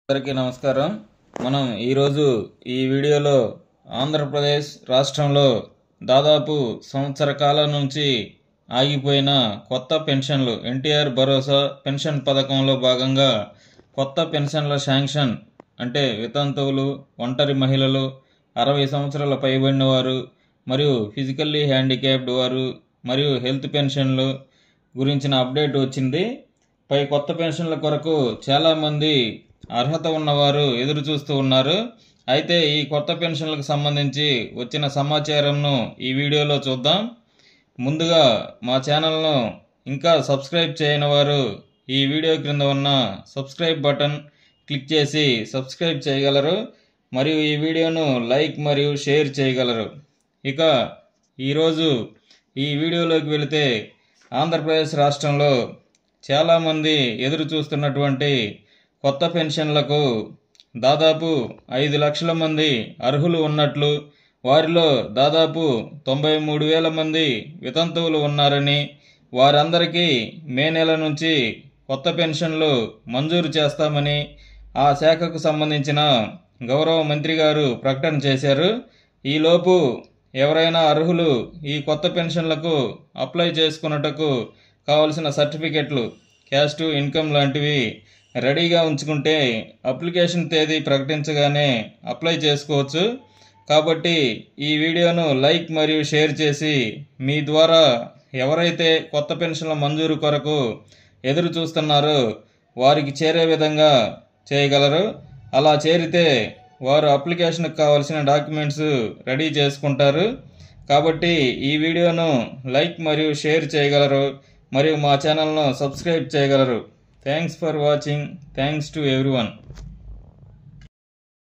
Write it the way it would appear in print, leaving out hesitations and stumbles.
అందరికీ నమస్కారం. మనం ఈరోజు ఈ వీడియోలో ఆంధ్రప్రదేశ్ రాష్ట్రంలో దాదాపు సంవత్సర కాలం నుంచి ఆగిపోయిన కొత్త పెన్షన్లు ఎన్టీఆర్ భరోసా పెన్షన్ పథకంలో భాగంగా కొత్త పెన్షన్ల శాంక్షన్ అంటే వితంతువులు, ఒంటరి మహిళలు, 60 సంవత్సరాల పైబడిన వారు మరియు ఫిజికల్లీ హ్యాండిక్యాప్డ్ వారు మరియు హెల్త్ పెన్షన్లు గురించిన అప్డేట్ వచ్చింది. పై కొత్త పెన్షన్ల కొరకు చాలామంది అర్హత ఉన్నవారు ఎదురు చూస్తూ ఉన్నారు. అయితే ఈ కొత్త పెన్షన్లకు సంబంధించి వచ్చిన సమాచారంను ఈ వీడియోలో చూద్దాం. ముందుగా మా ఛానల్ను ఇంకా సబ్స్క్రైబ్ చేయని వారు ఈ వీడియో క్రింద ఉన్న సబ్స్క్రైబ్ బటన్ క్లిక్ చేసి సబ్స్క్రైబ్ చేయగలరు మరియు ఈ వీడియోను లైక్ మరియు షేర్ చేయగలరు. ఇక ఈరోజు ఈ వీడియోలోకి వెళితే ఆంధ్రప్రదేశ్ రాష్ట్రంలో చాలామంది ఎదురు చూస్తున్నటువంటి కొత్త పెన్షన్లకు దాదాపు 5 లక్షల మంది అర్హులు ఉన్నట్లు, వారిలో దాదాపు 93,000 మంది వితంతువులు ఉన్నారని, వారందరికీ మే నెల నుంచి కొత్త పెన్షన్లు మంజూరు చేస్తామని ఆ శాఖకు సంబంధించిన గౌరవ మంత్రి గారు ప్రకటన చేశారు. ఈలోపు ఎవరైనా అర్హులు ఈ కొత్త పెన్షన్లకు అప్లై చేసుకున్నటకు కావలసిన సర్టిఫికెట్లు, క్యాస్ట్, ఇన్కమ్ లాంటివి రెడీగా ఉంచుకుంటే అప్లికేషన్ తేదీ ప్రకటించగానే అప్లై చేసుకోవచ్చు. కాబట్టి ఈ వీడియోను లైక్ మరియు షేర్ చేసి మీ ద్వారా ఎవరైతే కొత్త పెన్షన్ల మంజూరు కొరకు ఎదురు చూస్తున్నారో వారికి చేరే విధంగా చేయగలరు. అలా చేరితే వారు అప్లికేషన్కి కావాల్సిన డాక్యుమెంట్స్ రెడీ చేసుకుంటారు. కాబట్టి ఈ వీడియోను లైక్ మరియు షేర్ చేయగలరు మరియు మా ఛానల్ను సబ్స్క్రైబ్ చేయగలరు. Thanks for watching. Thanks to everyone.